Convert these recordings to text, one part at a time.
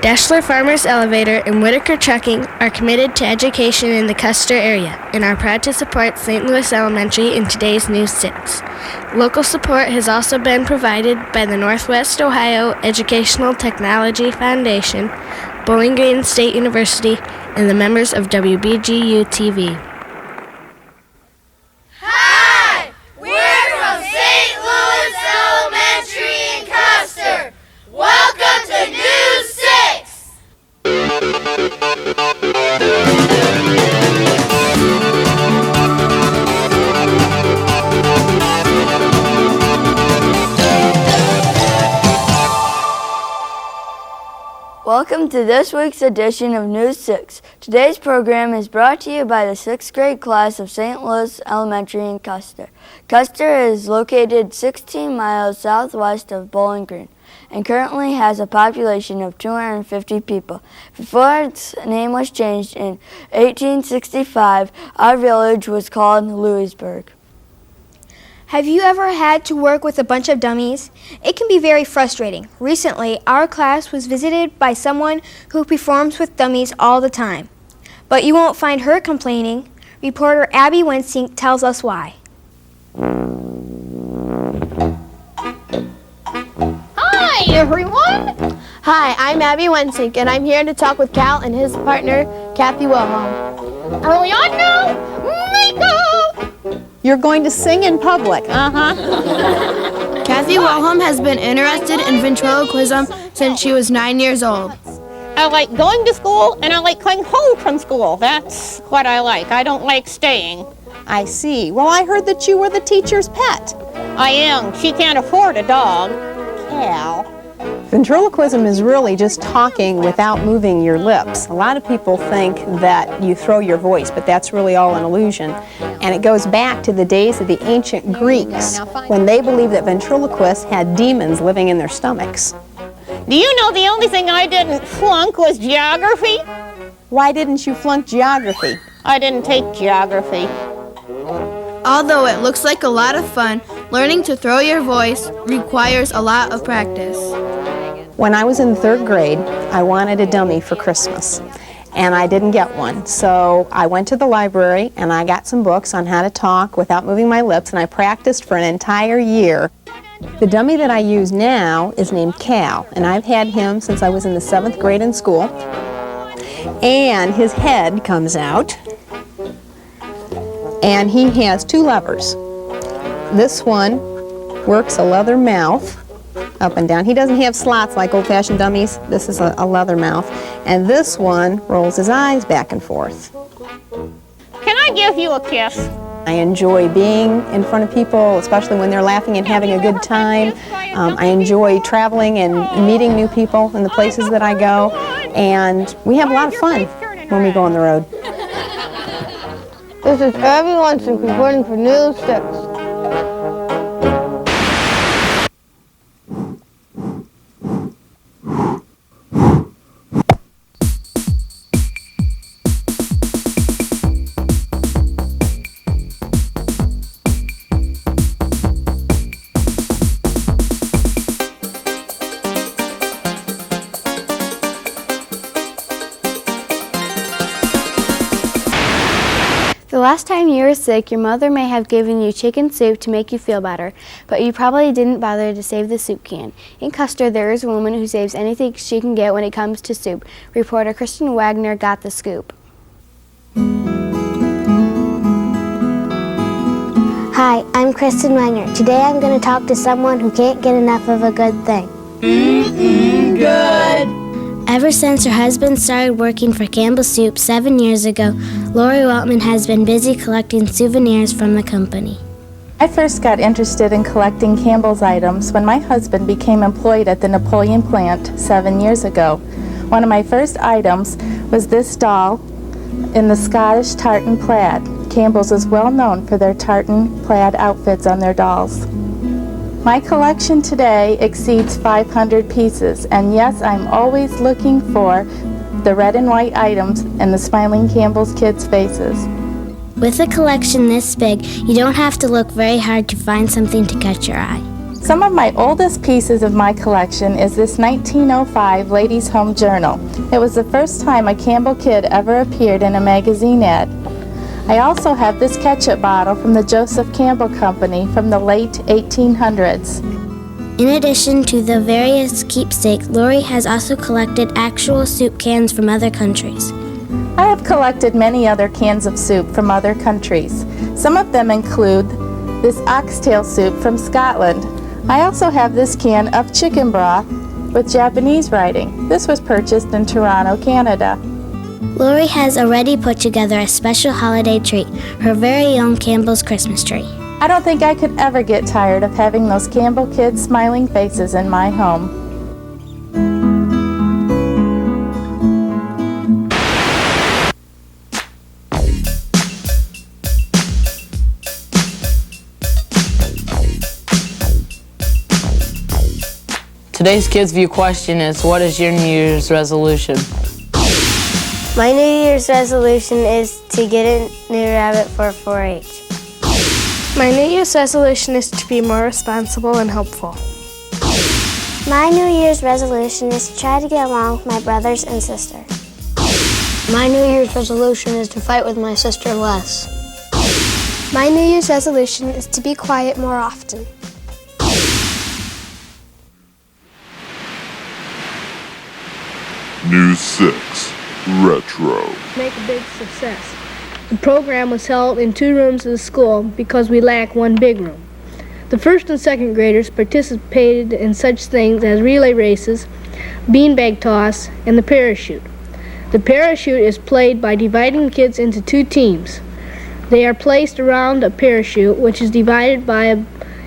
Dashler Farmers Elevator and Whitaker Trucking are committed to education in the Custar area and are proud to support St. Louis Elementary in today's News 6. Local support has also been provided by the Northwest Ohio Educational Technology Foundation, Bowling Green State University, and the members of WBGU-TV. Hi! We're from St. Louis Elementary in Custar. Welcome to News 6! Welcome to this week's edition of News 6. Today's program is brought to you by the 6th grade class of St. Louis Elementary in Custar. Custar is located 16 miles southwest of Bowling Green and currently has a population of 250 people. Before its name was changed in 1865, our village was called Louisburg. Have you ever had to work with a bunch of dummies? It can be very frustrating. Recently, our class was visited by someone who performs with dummies all the time. But you won't find her complaining. Reporter Abby Wensink tells us why. Hi, everyone! Hi, I'm Abby Wensink, and I'm here to talk with Cal and his partner, Kathy Wilhelm. Early on now, makeup! You're going to sing in public. Kathy Wilhelm has been interested in ventriloquism since she was 9 years old. I like going to school and I like coming home from school. That's what I like. I don't like staying. I see. Well, I heard that you were the teacher's pet. I am. She can't afford a dog. Cal. Ventriloquism is really just talking without moving your lips. A lot of people think that you throw your voice, but that's really all an illusion. And it goes back to the days of the ancient Greeks when they believed that ventriloquists had demons living in their stomachs. Do you know the only thing I didn't flunk was geography? Why didn't you flunk geography? I didn't take geography. Although it looks like a lot of fun, learning to throw your voice requires a lot of practice. When I was in the 3rd grade, I wanted a dummy for Christmas, and I didn't get one. So I went to the library, and I got some books on how to talk without moving my lips, and I practiced for an entire year. The dummy that I use now is named Cal, and I've had him since I was in the 7th grade in school. And his head comes out, and he has 2 levers. This one works a leather mouth up and down. He doesn't have slots like old-fashioned dummies. This is a leather mouth. And this one rolls his eyes back and forth. Can I give you a kiss? I enjoy being in front of people, especially when they're laughing and having a good time. I enjoy traveling and meeting new people in the places that I go. And we have a lot of fun when we go on the road. This is Abby Wensink reporting for News 6. The last time you were sick, your mother may have given you chicken soup to make you feel better, but you probably didn't bother to save the soup can. In Custar, there is a woman who saves anything she can get when it comes to soup. Reporter Kristen Wagner got the scoop. Hi, I'm Kristen Wagner. Today I'm going to talk to someone who can't get enough of a good thing. Good! Ever since her husband started working for Campbell Soup 7 years ago, Lori Weltman has been busy collecting souvenirs from the company. I first got interested in collecting Campbell's items when my husband became employed at the Napoleon plant 7 years ago. One of my first items was this doll in the Scottish tartan plaid. Campbell's is well known for their tartan plaid outfits on their dolls. My collection today exceeds 500 pieces, and yes, I'm always looking for the red and white items and the smiling Campbell's kids' faces. With a collection this big, you don't have to look very hard to find something to catch your eye. Some of my oldest pieces of my collection is this 1905 Ladies' Home Journal. It was the first time a Campbell Kid ever appeared in a magazine ad. I also have this ketchup bottle from the Joseph Campbell Company from the late 1800s. In addition to the various keepsakes, Lori has also collected actual soup cans from other countries. I have collected many other cans of soup from other countries. Some of them include this oxtail soup from Scotland. I also have this can of chicken broth with Japanese writing. This was purchased in Toronto, Canada. Lori has already put together a special holiday treat, her very own Campbell's Christmas tree. I don't think I could ever get tired of having those Campbell Kids smiling faces in my home. Today's Kids View question is, what is your New Year's resolution? My New Year's resolution is to get a new rabbit for 4-H. My New Year's resolution is to be more responsible and helpful. My New Year's resolution is to try to get along with my brothers and sister. My New Year's resolution is to fight with my sister less. My New Year's resolution is to be quiet more often. News 6 Retro. Make a big success. The program was held in 2 rooms of the school because we lack one big room. The first and second graders participated in such things as relay races, beanbag toss, and the parachute. The parachute is played by dividing kids into 2 teams. They are placed around a parachute, which is divided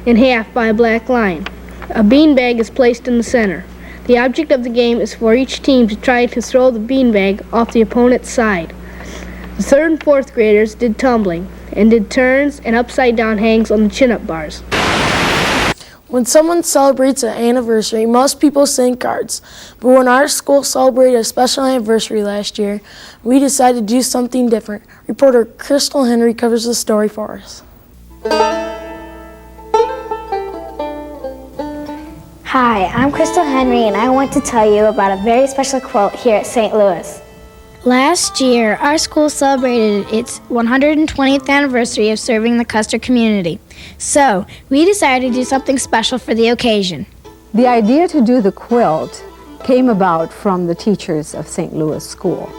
in half by a black line. A beanbag is placed in the center. The object of the game is for each team to try to throw the beanbag off the opponent's side. The 3rd and 4th graders did tumbling and did turns and upside-down hangs on the chin-up bars. When someone celebrates an anniversary, most people send cards. But when our school celebrated a special anniversary last year, we decided to do something different. Reporter Crystal Henry covers the story for us. Hi, I'm Crystal Henry, and I want to tell you about a very special quilt here at St. Louis. Last year, our school celebrated its 120th anniversary of serving the Custar community. So, we decided to do something special for the occasion. The idea to do the quilt came about from the teachers of St. Louis School.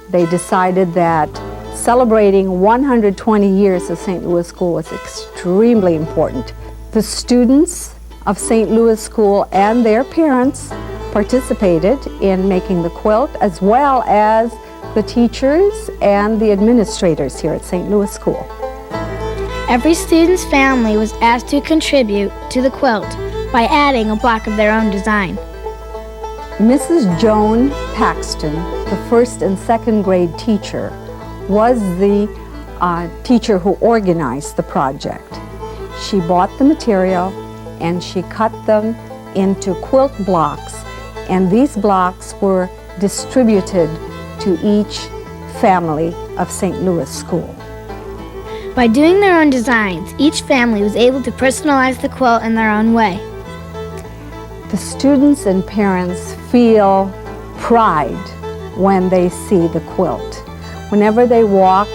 They decided that celebrating 120 years of St. Louis School was extremely important. The students of St. Louis School and their parents participated in making the quilt, as well as the teachers and the administrators here at St. Louis School. Every student's family was asked to contribute to the quilt by adding a block of their own design. Mrs. Joan Paxton, the 1st and 2nd grade teacher, was the teacher who organized the project. She bought the material and she cut them into quilt blocks, and these blocks were distributed to each family of St. Louis School. By doing their own designs, each family was able to personalize the quilt in their own way. The students and parents feel pride when they see the quilt. Whenever they walk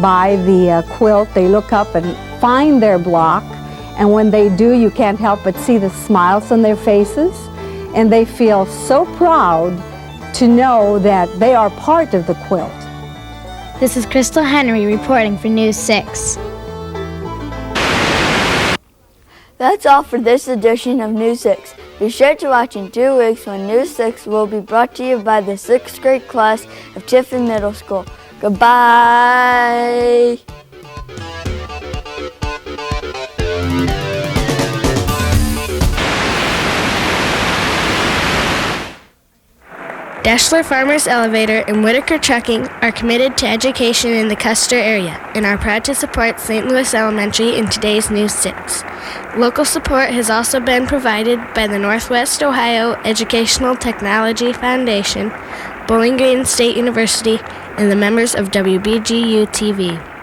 by the quilt, they look up and find their block, and when they do, you can't help but see the smiles on their faces, and they feel so proud to know that they are part of the quilt. This is Crystal Henry reporting for News 6. That's all for this edition of News 6. Be sure to watch in 2 weeks when News 6 will be brought to you by the 6th grade class of Tiffin Middle School. Goodbye! Dashler Farmers Elevator and Whitaker Trucking are committed to education in the Custar area and are proud to support St. Louis Elementary in today's News 6. Local support has also been provided by the Northwest Ohio Educational Technology Foundation, Bowling Green State University, and the members of WBGU-TV.